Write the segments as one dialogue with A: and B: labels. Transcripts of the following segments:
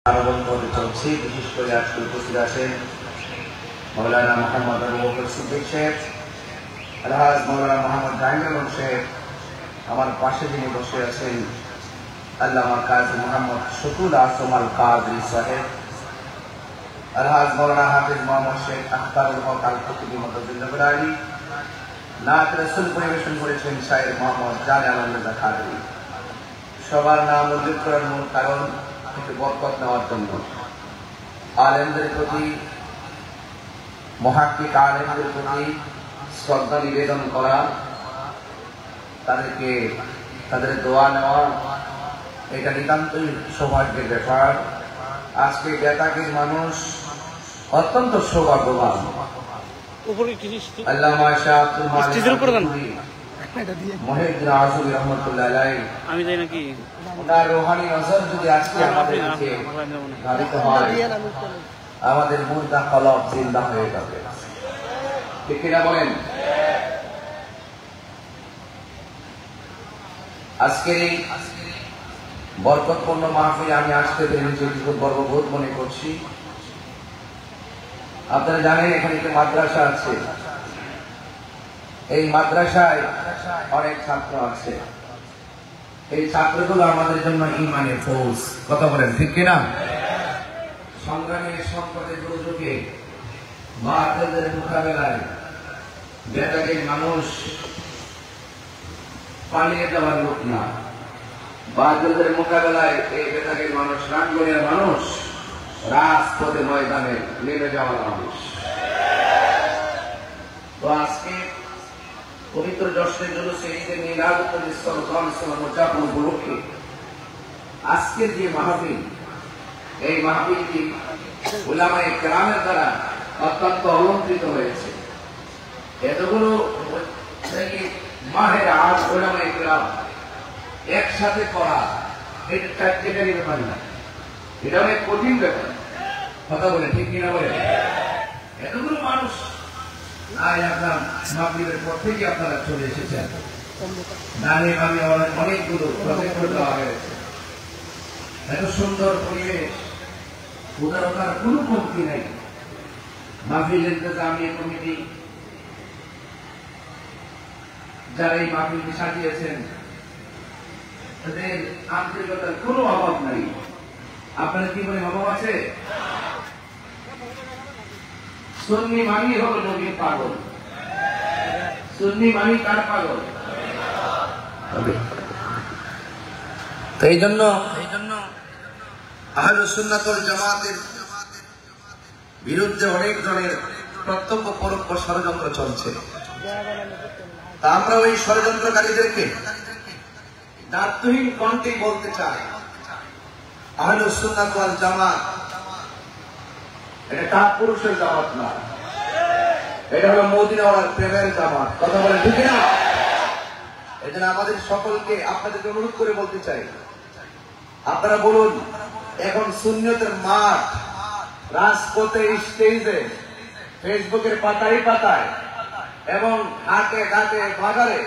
A: চলছে। বিশেষ করে আজকে উপস্থিত আছেন মৌলানা মোহাম্মদ আবু বকর সিদ্দিক সাহেব, আলহাজ মৌলানা মোহাম্মদ জাহাঙ্গীর সাহেব, আমার পাশে যিনি বসে আছেন আল্লামা কাজী মোহাম্মদ শকুল আসম আল কাদরি সাহেব, আলহাজ মৌলানা হাফিজ মোহাম্মদ শেখ আখতারুল হক আল খতিবি মুতাজিল্লাহ আলী, নাত রাসূল পরিবেশন করেছেন শায়ের মোহাম্মদ জানে আলমদা কাদরি। সবার নাম উল্লেখ করার মূল কারণ একটু বরকত নেওয়ার জন্য। আলেমদের প্রতি, মুহাক্কিক আলেমদের প্রতি শ্রদ্ধা নিবেদন করা, তাদের দোয়া নেওয়া, এটা নিতান্তই সৌভাগ্যের ব্যাপার। আজকে বেতাকের মানুষ অত্যন্ত সৌভাগ্যবান। আল্লামা শাহ আব্দুল মালিক মহিউদ্দিন আজমি রহমতুল্লাহ আলাইহি, আমি যাই নাকি ওনার রূহানি নজর যদি আজকে আমাদের দিকে ধাবিত হয়, আমাদের মুর্দা কলব জিন্দা হয়ে যাবে। ঠিক কিনা বলেন? আজকের এই বরকতপূর্ণ মাহফিলে আমি আসতে পেরে নিজেকে খুব গর্ববোধ মনে করছি। আপনারা জানেন এখানে একটি মাদ্রাসা আছে। এই মাদ্রাসায় অনেক ছাত্র আছে। এই ছাত্রগুলো আমাদের জন্য ঈমানের ফৌজ। কথা বলেন ঠিক কিনা? সংগ্রামের সংকটের দুর্যোগে বাতিলের মোকাবেলায় বেতাগের মানুষ পালিয়ে যাওয়ার লোক না। বাতিলের মোকাবেলায় এই বেতাগের মানুষ, রাঙ্গুনিয়ার মানুষ রাজপথে ময়দানে নেমে যাওয়ার মানুষ। তো আজকে পবিত্র জশ্নে জুলুসে ঈদে মিলাদুন নবী সাল্লাল্লাহু আলাইহি ওয়াসাল্লাম উদযাপন উপলক্ষে আজকের যে মাহফিল, এই মাহফিলটি উলামায়ে কেরামের দ্বারা অত্যন্ত অলংকৃত হয়েছে। এতগুলো মাহের আজ উলামায়ে কেরাম একসাথে করা, এটা চারটেকারই ব্যাপার না, এটা অনেক কঠিন ব্যাপার। কথা বলে ঠিক কিনা বলে? এতগুলো মানুষ আজ আপনার মাগরিবের পর থেকে আপনারা চলে এসেছেন। নামে আমি অনেকগুলো প্রজেক্ট দেওয়া হয়েছে। এত সুন্দর পরিবেশ, উদারতার কোনো কমতি নেই। মাহফিল ইন্তেজামিয়া কমিটি যারা এই মাহফিলটি সাজিয়েছেন, তাদের আন্তরিকতার কোনো অভাব নাই। আপনার কি মনে অভাব আছে? সুন্নি মানি হল নবীর পাগল। সুন্নি মানি কার পাগল? তো এই জন্য আহলুস সুন্নাত ওয়াল জামাতের বিরুদ্ধে অনেক ধরনের প্রত্যক্ষ পরোক্ষ ষড়যন্ত্র চলছে। তা আমরা ওই ষড়যন্ত্রকারীদেরকে দায়িত্বহীন কণ্ঠে বলতে চাই, আহলুস সুন্নাত ওয়াল জামাত এটা কাপ পুরুষের জামাত না, এটা হলো মদিনাওয়ালার প্রেমের জামাত। কথা বলেন ঠিক না? এই জন্য আমাদের সকলকে আপনাদেরকে অনুরোধ করে বলতে চাই, আপনারা বলুন, এখন সুন্নিয়তের মাঠ রাজপথে, স্টেজে, ফেসবুকের পাতায় পাতায় এবং হাটে ঘাটে বাজারে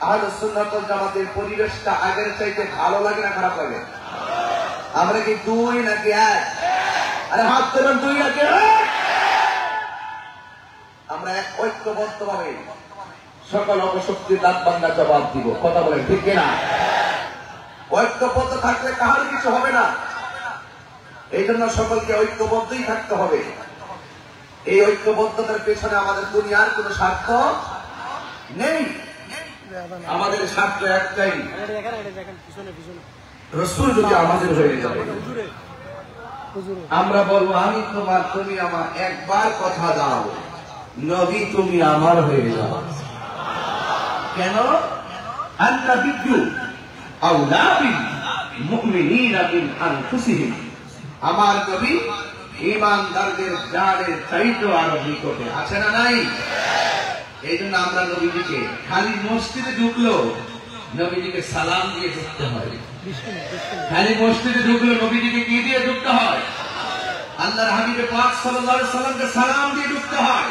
A: আহলুস সুন্নাত ওয়াল জামাতের পরিবেশটা আগের চাইতে ভালো লাগে না খারাপ লাগে? আমরা কি দুই নাকি এক? আরে হাত তোলেন, দুই নাকি এক? আমরা এক ঐক্যবদ্ধ ভাবে সকল অপশক্তির দাঁত বাংলা জবাব দিব। কথা বলেন ঠিক কিনা? ঐক্যবদ্ধ থাকলে কাহার কিছু হবে না। এই জন্য সকলকে ঐক্যবদ্ধই থাকতে হবে। এই ঐক্যবদ্ধতার পেছনে আমাদের দুনিয়ার কোন স্বার্থ নেই। আমাদের স্বার্থ একটাই, রাসূল যদি আমাদের হয়ে যাবে, আমরা বলবো আমি তোমার, তুমি আমার, একবার কথা দাও নবী তুমি আমার হয়ে যাও। কেন? আন-নাবিয়্যু আওলা বিল মুমিনিনা মিন আনফুসিহিম, আমার নবী ঈমানদারদের জানের চাইতে আরো নিকটে। আছে না নাই? এই জন্য আমরা নবীজিকে খালি মসজিদে ঢুকলো নবীজিকে সালাম দিয়ে ঢুকতে হয়। খালি মসজিদে ঢুকলো নবীজিকে কি দিয়ে ঢুকতে হয়? আল্লাহর হাবিব পাক সাল্লাল্লাহু আলাইহি সাল্লামকে সালাম দিয়ে ঢুকতে হয়।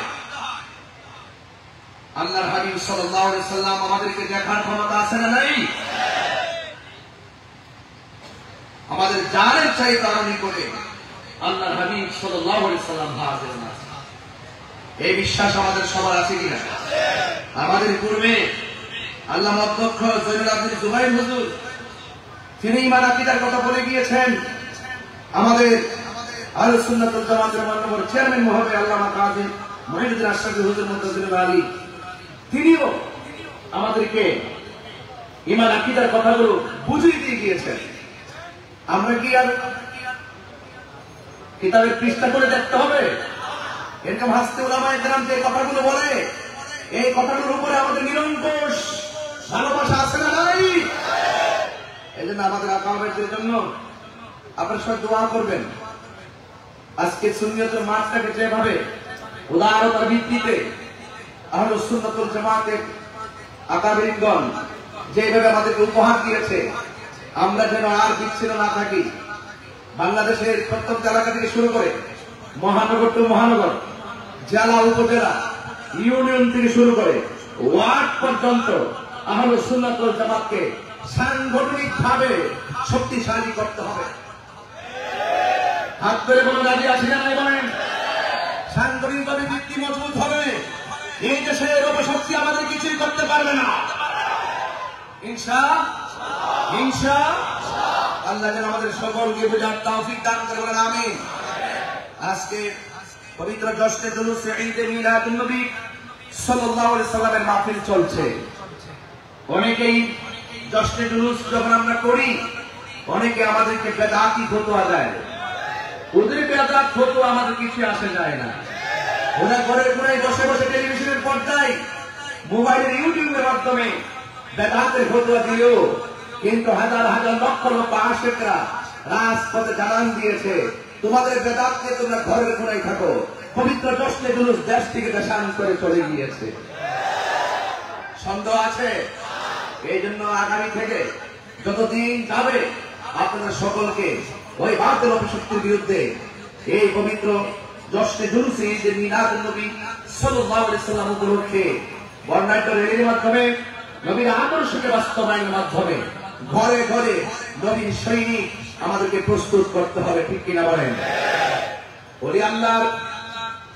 A: আল্লাহর হাবিব সাল্লাল্লাহু আলাইহি সাল্লাম আমাদেরকে দেখার ক্ষমতা আছে না নাই? আমাদের জানের চাইতে আরো নিকটে আল্লাহর হাবিব সাল্লাল্লাহু আলাইহি সাল্লাম হাজির না। এই বিশ্বাস আমাদের সবার আছে কিনা? আমাদের পূর্বে আল্লামা অধ্যক্ষ জয়নুল আবেদিন জুবাইর হুজুর তিনি ঈমান আকীদার কথা বলে গিয়েছেন। আমাদের আহলুস সুন্নাত ওয়াল জামাতের মাননীয় চেয়ারম্যান মহোদয় আল্লামা কাজী মঈনুদ্দিন আশরাফী হুজুর মুনতাজির আলী তিনিও আমাদেরকে ঈমান আকীদার কথাগুলো বুঝিয়ে দিয়ে গিয়েছেন। আমরা কি আর কিতাবের পৃষ্ঠা করে দেখতে হবে? এরকম হাসতে উলামায়ে কেরাম যে কথাগুলো বলে, এই কথাগুলোর উপরে আমাদের নিরঙ্কুশ ভালোবাসা আছে না নাই? এই জন্য আমাদের আকাবেরদের জন্য আপনারা সবাই দোয়া করবেন। আজকে সুন্নিয়তের মাঠটাকে যেভাবে উদারতার ভিত্তিতে আহলুস সুন্নাত ওয়াল জামাতের আকাবেরিনগণ যেভাবে আমাদেরকে উপহার দিয়েছে, আমরা যেন আর বিচ্ছিন্ন না থাকি। বাংলাদেশের প্রত্যন্ত এলাকা থেকে শুরু করে মহানগর টু মহানগর, জেলা উপজেলা, ইউনিয়ন থেকে শুরু করে ওয়ার্ড পর্যন্ত আহলুস সুন্নাত ওয়াল জামাতকে সাংগঠনিকভাবে শক্তিশালী করতে হবে। হাত ধরে কোনো রাজি আছে না নাই বলেন? সাংগঠনিকভাবে ভিত্তি মজবুত হবে, এই দেশের অপশক্তি আমাদের কিছুই করতে পারবে না। ইনশাআল্লাহ আল্লাহ যেন আমাদের সকলকে বোঝার তৌফিক দান করে বলেন আমিন। আজকে পবিত্র জশ্নে জুলুস ঈদে মিলাদুন নবী সাল্লাল্লাহু আলাইহি সাল্লামের মাহফিল চলছে। অনেকেই জশ্নে জুলুস যখন আমরা করি, অনেকে আমাদেরকে বেদাতি ফতোয়া দেয়। ওদের বেদাত ফতোয়া আমাদের কিছু আসে যায় না। ওরা ঘরের কোনায় বসে বসে টেলিভিশনের পর্দায়, মোবাইলের ইউটিউবের মাধ্যমে বেদাতের ফতোয়া দিও, কিন্তু হাজার হাজার লক্ষ লক্ষ আশিকরা রাজপথে জানান দিয়েছে তোমাদের বেদাত নিয়ে তোমরা ঘরের কোনায় থাকো। পবিত্র জশ্নে জুলুস দেশ থেকে দেশান করে চলে গিয়েছে। সন্দেহ আছে? এই জন্য আগামী থেকে যতদিন যাবে আপনাদের সকলকে ওই বাতিল অপশক্তির বিরুদ্ধে এই পবিত্র জশ্নে জুলুস ঈদে মিলাদুন নবী সাল্লাল্লাহু আলাইহি সাল্লাম উপলক্ষে বর্ণাঢ্য র্যালির মাধ্যমে, নবীর আদর্শকে বাস্তবায়নের মাধ্যমে ঘরে ঘরে নবীর সৈনিক আমাদেরকে প্রস্তুত করতে হবে। ঠিক কিনা বলেন? ওলি আল্লাহর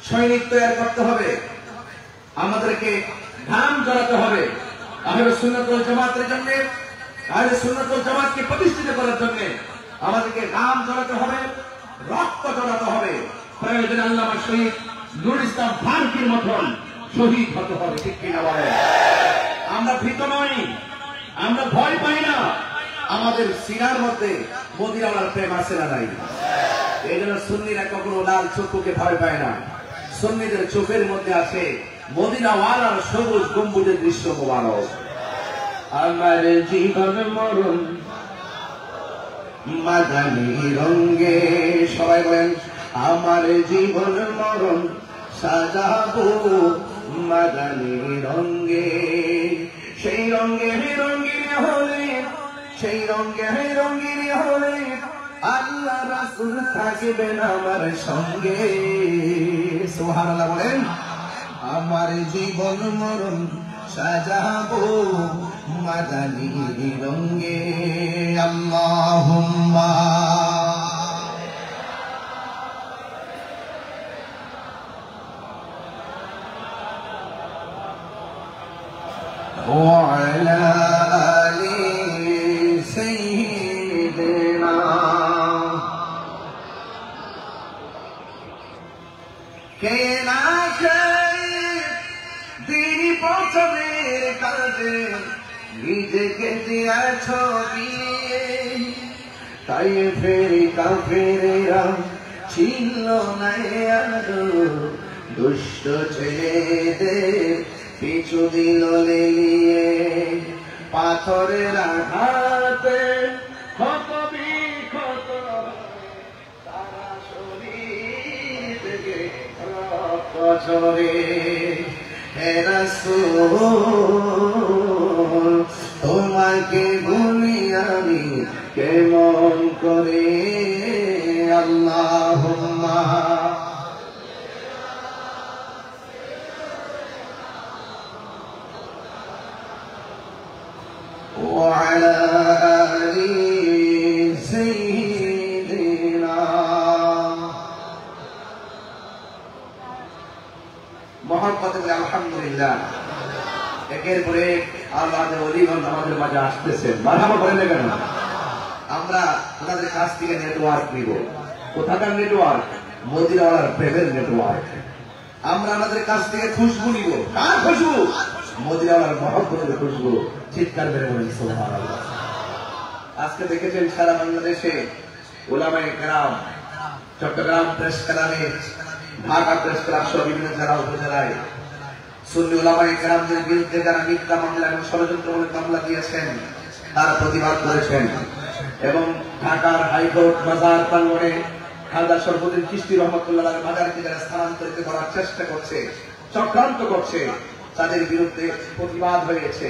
A: সৈনিক তৈরি করতে হবে, আমাদেরকে ঘাম ঝরাতে হবে। আহলুস সুন্নাত ওয়াল জামাতের জন্য, আহলুস সুন্নাত ওয়াল জামাতকে প্রতিষ্ঠিত করার জন্য আমাদেরকে ঘাম ঝরাতে হবে, রক্ত ঝরাতে হবে। প্রয়োজনে আল্লামা শহীদ নুরুল ইসলাম ফারুকীর মতন শহীদ হতে হবে। ঠিক কিনা বলেন? আমরা ভীত নই, আমরা ভয় পাই না। আমাদের সিনার মধ্যে মদিনাওয়ালার প্রেম আছে না নাই? এই জন্য সুন্নিরা কখনো লাল চক্ষুকে ভয় পায় না। সুন্নিদের চোখের মধ্যে আছে মদিনাওয়ালার সবুজ গম্বুজের দৃশ্য মোবারক। আমার জীবন মরণ মাদানী রঙে, সবাই বলেন আমার জীবন মরণ সাজাবো মাদানী রঙে। সেই রঙে রঙিন হলে, সেই রঙে রঙিন হলে আল্লাহ রাসূল থাকবেন আমার সঙ্গে। সুবহানাল্লাহ বলেন। আমার জীবন মরণ সাজাবো মাদানী রঙে। আল্লাহুম্মা وعلى آل سيدنا কে না দিনী পৌঁছবের কাজে নিজেকে দিয়াছ বিয়ে, তাই ফেরি কাফেরেরা ছিল না আরো দুষ্ট ছেলেদের পিছু দিল লেলিয়ে। পাথরের আঘাতে ক্ষত বিক্ষত তারা শরীর থেকে রক্ত ঝরে। হে রাসূল তোমাকে ভুলি আমি কেমন করে। আল্লাহুম্মা وعلى آل سيدنا আলহামদুলিল্লাহ। একের পরে আল্লাহর ওলিগণ আমাদের মাঝে আসতেছেন, মারহাবা বলেন না কেন? আমরা ওনাদের কাছ থেকে নেটওয়ার্ক নিব। কোথাকার নেটওয়ার্ক? মদিনাওয়ালার প্রেমের নেটওয়ার্ক। আমরা আমাদের কাছ থেকে খুশবু নিব। কার খুশবু? মদিনাওয়ালার মহব্বতের খুশবু। চিৎকার মেরে বলেন সুবহানাল্লাহ। আজকে দেখেছেন সারা বাংলাদেশে উলামায়ে কেরাম, চট্টগ্রাম প্রেস ক্লাবে, ঢাকা প্রেস ক্লাব সহ বিভিন্ন জেলা উপজেলায় সুন্নি উলামায়ে কেরামদের বিরুদ্ধে যারা মিথ্যা মামলা এবং ষড়যন্ত্রমূলক মামলা দিয়েছেন তারা প্রতিবাদ করেছেন এবং ঢাকার হাইকোর্ট মাজার প্রাঙ্গণে খালেদা শরফুদ্দীন চিশতি রহমতুল্লাহ মাজারকে যারা স্থানান্তরিত করার চেষ্টা করছে, চক্রান্ত করছে, তাদের বিরুদ্ধে প্রতিবাদ হয়েছে।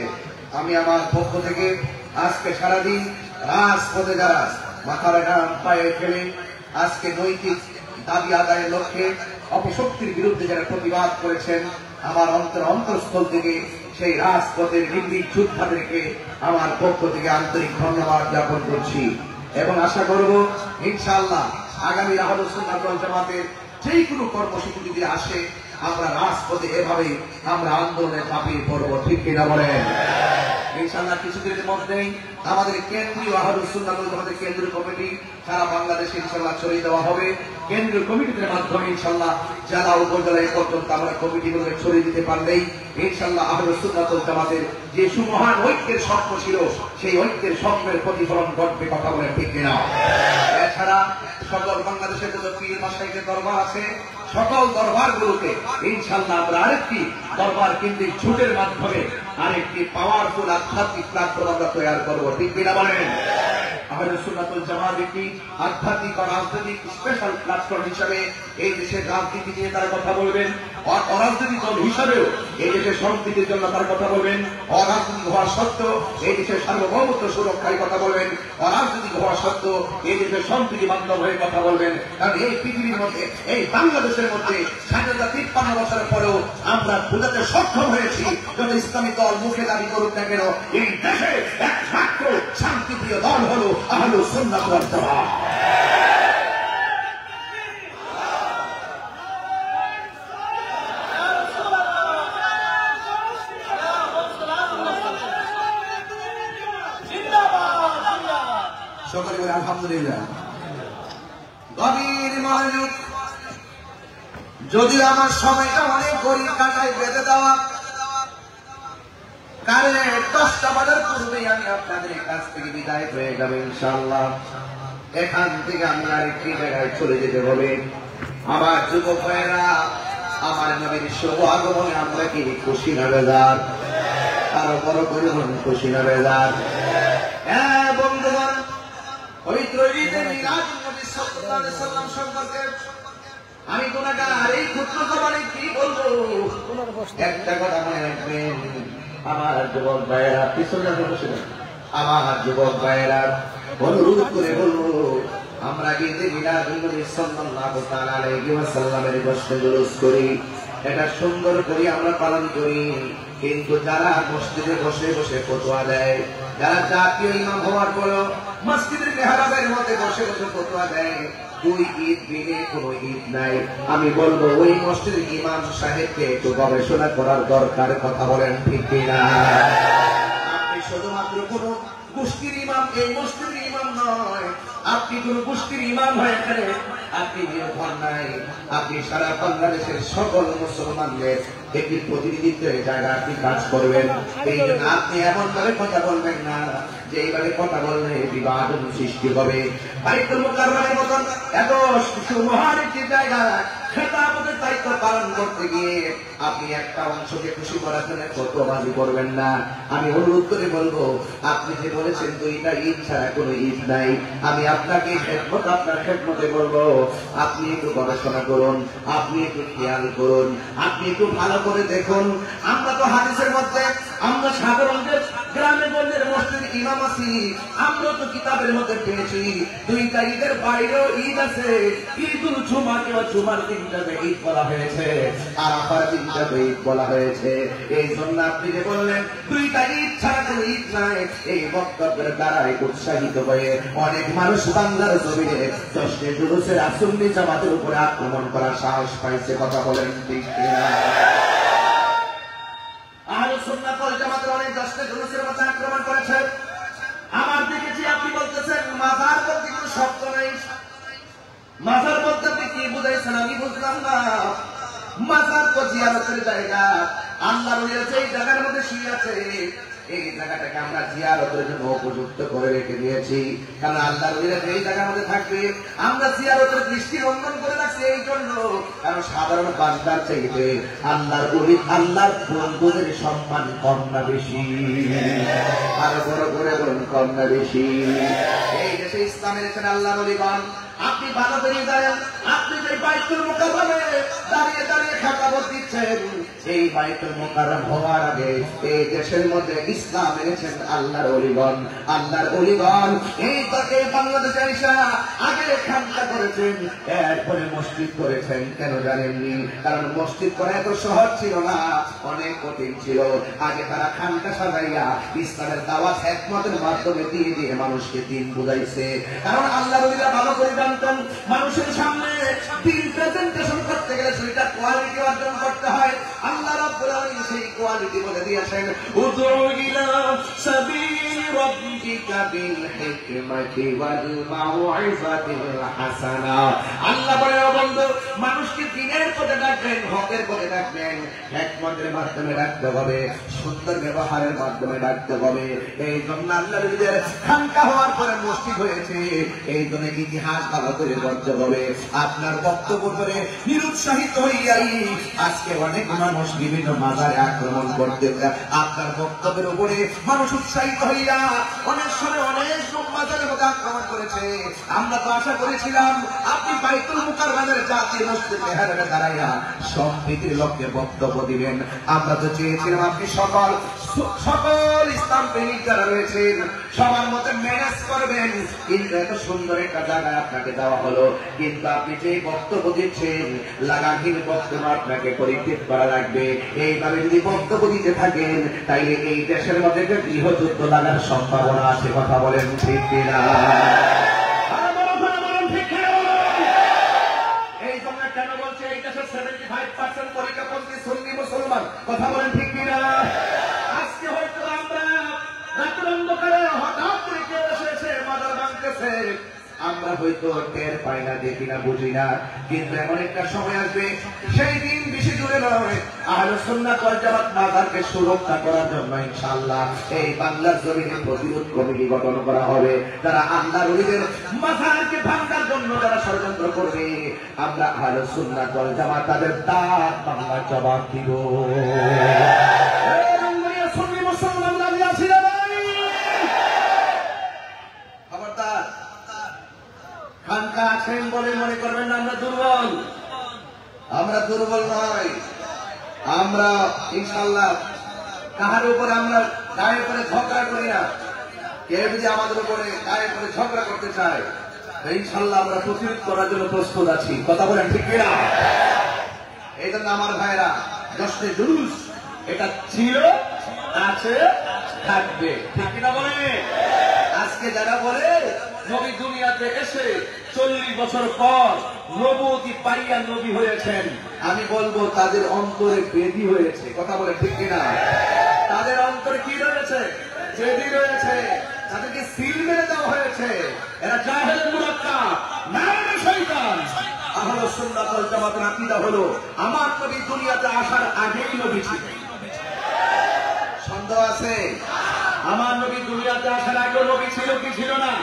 A: আমি আমার পক্ষ থেকে আজকে সারাদিন রাজপথে যারা মাথার ঘাম পায়ে ফেলে আজকে নৈতিক দাবি আদায়ের লক্ষ্যে অপশক্তির বিরুদ্ধে যারা প্রতিবাদ করেছেন, আমার অন্তঃস্থল থেকে সেই রাজপথের নির্ভীক যোদ্ধাদেরকে আমার পক্ষ থেকে আন্তরিক ধন্যবাদ জ্ঞাপন করছি এবং আশা করব ইনশাআল্লাহ আগামী আহলুস সুন্নাহ ওয়াল জামাতের যেই কোনো কর্মসূচি যদি আসে আমরা রাজপথে এভাবেই আমরা আন্দোলনে ঝাঁপিয়ে পড়ব, ঠিক কিনা বলেন? ইনশাআল্লাহ কিছুদিনের মধ্যেই আমাদের কেন্দ্রীয় আহলুস সুন্নাহ ওয়াল জামাতের কেন্দ্রীয় কমিটি সারা বাংলাদেশে ইনশাআল্লাহ ছড়িয়ে দেওয়া হবে। কেন্দ্রীয় কমিটির মাধ্যমে ইনশাআল্লাহ জেলা উপজেলায় পর্যন্ত আমরা কমিটিগুলো ছড়িয়ে দিতে পারলেই ইনশাআল্লাহ আহলুস সুন্নাহ ওয়াল জামাতের যে সুমহান ঐক্যের স্বপ্ন ছিল সেই ঐক্যের স্বপ্নের প্রতিফলন ঘটবে, কথা বলেন ঠিক কিনা? এছাড়া সকল বাংলাদেশের যত পীর মাশায়েখের দরবার আছে সকল দরবারগুলোকে ইনশাআল্লাহ আমরা আরেকটি দরবার কেন্দ্রিক ছুটের মাধ্যমে আরেকটি পাওয়ারফুল আধ্যাত্মিক প্ল্যাটফর্ম আমরা তৈরি করবো, ঠিক কিনা বলেন? আহলুস সুন্নাহ ওয়াল জামাত একটি আধ্যাত্মিক ও রাজনৈতিক স্পেশাল প্ল্যাটফর্ম হিসাবে এই দেশের রাজনীতি নিয়ে তারা কথা বলবেন, অরাজনৈতিক দল হিসাবেও এই দেশের সম্প্রীতির জন্য তারা কথা বলবেন, অরাজনৈতিক হওয়া সত্ত্বেও এই দেশের সার্বভৌমত্ব সুরক্ষায় কথা বলবেন, অরাজনৈতিক হওয়া সত্ত্বেও এই দেশের সম্প্রীতি বান্ধব হয়ে কথা বলবেন। কারণ এই পৃথিবীর মধ্যে, এই বাংলাদেশের মধ্যে স্বাধীনতা 53 বছরের পরেও আমরা বোঝাতে সক্ষম হয়েছি যত ইসলামী দল মুখে দাবি করুক না কেন এই দেশে একমাত্র শান্তিপ্রিয় দল হলো আহলুস সুন্নাহ ওয়াল জামাত। সকলে বলে আলহামদুলিল্লাহ। গভীর মনোযোগ। যদি আমার সময়টা অনেক গরিব কাটায় বেঁধে দেওয়া কারণে 10টা বাজার পূর্বেই আমি আপনাদের কাছ থেকে বিদায় হয়ে যাবে ইনশাআল্লাহ। এখান থেকে আমি আরেকটি জায়গায় চলে যেতে হবে। আমার যুবক ভাইয়েরা, আমার নবীর শুভ আগমনে আমরা কি খুশি না বেজার? আরো বড় করে খুশি না বেজার? হ্যাঁ বন্ধুগণ, পবিত্র ঈদে মিলাদ নবী সাল্লাল্লাহু আলাইহি সাল্লাম সম্পর্কে আমি গুনাহগার এই ক্ষুদ্র জবানে কি বলবো? একটা কথা মনে রাখবেন, আমার যুবক ভাইয়েরা, পিছনে বসে আমার যুবক ভাইয়েরা, অনুরোধ করে বলবো আমরা ঈদে মিলাদ নবী সাল্লাল্লাহু তাআলা আলাইহি ওয়াসাল্লামের গোষ্ঠী জুলুস করি, এটা সুন্দর করে আমরা পালন করি। কিন্তু যারা মসজিদে বসে বসে ফতোয়া দেয়, যারা জাতীয় ইমাম হওয়ার পরও মসজিদের মেহরাবের মধ্যে বসে বসে ফতোয়া দেয়, দুই ঈদ মিলে কোনো ঈদ নাই, আমি বলবো ওই মসজিদের ইমাম সাহেবকে একটু গবেষণা করার দরকার, কথা বলেন ঠিক কিনা? আপনি শুধুমাত্র কোনো গোষ্ঠীর ইমাম এই মসজিদের ইমাম নয়, আপনি কোন গোষ্ঠীর ইমাম হয়ে এখানে আপনি নির্ভর নাই, আপনি সারা বাংলাদেশের সকল মুসলমানদের একটি প্রতিনিধিত্বের জায়গা আপনি কাজ করবেন। এই জন্য আপনি এমন ভাবে কথা বলবেন না যে এইভাবে কথা বললে বিবাদ সৃষ্টি হবে। বাইতুল মুকাররমের মতন এত সুমহান একটি জায়গা খেতাবতের দায়িত্ব পালন করতে গিয়ে আপনি একটা অংশকে খুশি করার জন্য ফতোয়াবাজি করবেন না। আমি অনুরোধ করে বলবো, আপনি যে বলেছেন দুইটা ঈদ ছাড়া কোনো ঈদ নাই, আমি আপনাকে খেদমত আপনার খেদমতে বলবো আপনি একটু গবেষণা করুন, আপনি একটু খেয়াল করুন, আপনি একটু ভালো করে দেখুন। আমরা তো হাদিসের মধ্যে আমরা সাধারণ গ্রামে গঞ্জের মসজিদে ইমাম আছি, আমরা তো কিতাবের মধ্যে পেয়েছি দুইটা ঈদের বাইরেও ঈদ আছে। ঈদুল জুমাকে জুমার দিনটাতে ঈদ বলা হয়েছে, আর আবার দিনটাতে ঈদ বলা হয়েছে। এই জন্য আপনি যে বললেন দুইটা ঈদ ছাড়া কোনো ঈদ নাই, এই বক্তব্যের দ্বারাই উৎসাহিত হয়ে অনেক মানুষ বাংলার জমিনে দশটি জুলুসের সুন্নি জামাতের উপরে আক্রমণ করার সাহস পাইছে, কথা বলেন ঠিক কিনা? মাজার বলতে আপনি কি বুঝাইছেন আমি বুঝলাম না। মাজার তো জিয়ারতের জায়গা, আল্লাহর ওলিরা যেই জায়গার মধ্যে শুয়ে আছে এই জায়গাটাকে আমরা জিয়ারতের জন্য উপযুক্ত করে রেখে দিয়েছি। কারণ আল্লাহর ওলিরা যেই জায়গার মধ্যে থাকবে আমরা জিয়ারতের দৃষ্টি রন্ধন করে রাখছি এই জন্য, কারণ সাধারণ বান্দার চাইতে আল্লাহর ওলি আল্লাহর বন্ধুদের সম্মান কম না বেশি? আর বড় করে বলুন কম না বেশি? এই দেশে ইসলামের এখানে আল্লাহর ওলিগণ আপনি ভালো করে জানেন, আপনি যে বাইতুল মুকাররমে দাঁড়িয়ে দাঁড়িয়ে খাতাবত দিচ্ছেন, এই বাইতুল মুকাররম হওয়ার আগে এই দেশের মধ্যে ইসলাম এনেছেন আল্লাহর ওলিগণ। আল্লাহর ওলিগণ এই বাংলাদেশে এসে আগে খানকা করেছেন, এরপরে মসজিদ করেছেন। কেন জানেননি? কারণ মসজিদ করা এত সহজ ছিল না, অনেক কঠিন ছিল। আগে তারা খানকা সাজাইয়া ইসলামের দাওয়াত হিকমতের মাধ্যমে দিয়ে দিয়ে মানুষকে দিন বুঝাইছে। কারণ আল্লাহর ওলিরা ভালো করে জানতেন মানুষের সামনে দিন প্রেজেন্টেশন করতে গেলে সেটা কোয়ালিটি অর্জন করতে হয়। আল্লাহ রাব্বুল আলামিন সেই কোয়ালিটি বলে দিয়েছেন, উদউ ইলা সাবিল রাব্বিকা বিল হিকমাতি ওয়াল মাউইযাতিল হাসানা। আল্লাহ বলে, ও বন্ধু, মানুষকে দ্বীনের পথে ডাকবেন, হকের পথে ডাকবেন, হিকমতের মাধ্যমে ডাকতে হবে, সুন্দর ব্যবহারের মাধ্যমে ডাকতে হবে। এই জন্য আল্লাহর ওলিদের খানকা হওয়ার পরে মসজিদ হয়েছে। এই জন্য ইতিহাস ভালো করে বলতে হবে। আপনার বক্তব্য করে নিরুৎসাহিত হইয়াই আজকে অনেক মানুষ বিভিন্ন মাজারে আক্রমণ করতে, আপনার বক্তব্যের উপরে মানুষ উৎসাহিত হইয়া অনেক সময় অনেক মাজারের মধ্যে আক্রমণ করেছে। আমরা তো আশা করেছিলাম আপনি বাইতুল মুকাররমের জাতীয় মসজিদে হারারে দাঁড়াইয়া সম্প্রীতির লক্ষ্যে বক্তব্য দিবেন। আমরা তো চেয়েছিলাম আপনি সকল ইসলাম প্রেমিক যারা রয়েছেন সবার মধ্যে ম্যানেজ করবেন, কিন্তু এত সুন্দর একটা জায়গায় আপনাকে দেওয়া হলো। কিন্তু আপনি যে বক্তব্য দিচ্ছেন লাগামহীন বক্তব্য আপনাকে পরিত্যাগ করা লাগবে। এইভাবে যদি বক্তব্য দিতে থাকেন তাইলে এই দেশের মধ্যে একটা গৃহযুদ্ধ লাগার সম্ভাবনা আছে। কথা বলেন ঠিক কিনা? এই জন্য কেন বলছে এই দেশের 75% পরিকাপন্থী সুন্নি মুসলমান। কথা বলেন ঠিক কিনা? আজকে হয়তো আমরা রাতের অন্ধকারে হঠাৎ করে কেউ এসেছে মাদার ভাঙতেছে, আমরা হয়তো টের পাই না, দেখি না, বুঝি না। কিন্তু এমন একটা সময় আসবে, সেই দিন বেশি দূরে নয়, আহলে সুন্নাত ওয়াল জামাত মাযহাবকে সুরক্ষা করার জন্য ইনশাআল্লাহ এই বাংলার জমিনে প্রতিরোধ কমিটি গঠন করা হবে। যারা আল্লাহর ওলিদের মাযহাবকে ভাঙার জন্য যারা ষড়যন্ত্র করবে, আমরা আহলে সুন্নাত ওয়াল জামাত তাদের দাঁত বাংলার জবাব দিব। সুন্নি মুসলমান দাঁড়িয়ে আছি না ভাই? খবরদার, খানকা আছেন বলে মনে করবেন না আমরা দুর্বল। আমরা দুর্বল নয়। আমরা ইনশাআল্লাহ কাহার উপরে আমরা গায়ে করে ঝগড়া করি না। কেউ যদি আমাদের উপরে গায়ে করে ঝগড়া করতে চায় ইনশাআল্লাহ আমরা প্রতিরোধ করার জন্য প্রস্তুত আছি। কথা বলেন ঠিক কিনা? এই জন্য আমার ভাইরা জশ্নে জুলুস এটা ছিল, আছে, থাকবে। ঠিক কিনা বলে? আজকে যারা বলে নবী দুনিয়াতে এসে 40 বছর পর নবুয়তি পাইয়া নবী হয়েছেন, আমি বলবো তাদের অন্তরে বেদি হয়েছে। কথা বলে ঠিক কিনা? তাদের অন্তরে কি রয়েছে? বেদি রয়েছে। তাদেরকে সিল মেরে দেওয়া হয়েছে। এরা জাহেল মুরাক্কাব, নারী শয়তান। আহলে সুন্নাত ওয়াল জামাতের আকীদা হলো আমার নবী দুনিয়াতে আসার আগেই নবী ছিলেন। সন্দেহ আছে? আমার নবী দুনিয়াতে আসার আগে নবী ছিল কি ছিল না?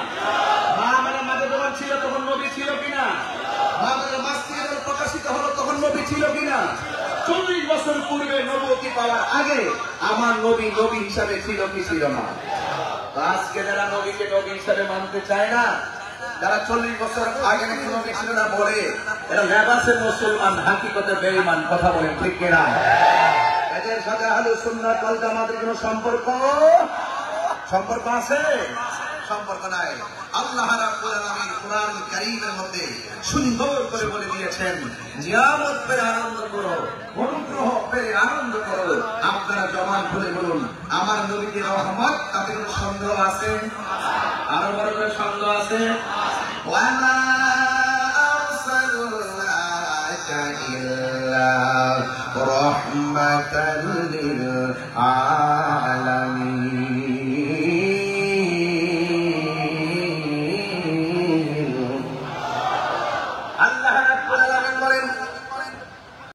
A: মানে মাঝে যখন ছিল তখন নবী ছিল কিনা? আমাদের মাসির প্রকাশিত হলো তখন নবী ছিল কিনা? 40 বছর পূর্বে নবুয়তি পাওয়ার আগে আমার নবী নবী হিসাবে ছিল কি ছিল না? আজকে যারা নবীকে নবী হিসাবে মানতে চায় না, যারা 40 বছর আগে নাকি নবী ছিল না বলে, এরা লেবাসের মুসলমান, হাকিকতে বেঈমান। কথা বলেন ঠিক কিনা? এদের সাথে আহলে সুন্নাত ওয়াল জামাতের কোনো সম্পর্ক আছে? সম্পর্ক নাই। আল্লাহ রাব্বুল আলামিন কোরআন কারীমের মধ্যে সুন্দর করে বলে দিয়েছেন, নিয়ামত পেয়ে আনন্দ করো, অনুগ্রহ পেয়ে আনন্দ করো। আপনারা জবান খুলে বলুন, আমার নবীকে রহমত, তাতে কোনো সন্দেহ আছে? আরো বড় করে সন্দেহ আছে? ওয়ামা আরসালনাকা ইল্লা রাহমাতাল লিল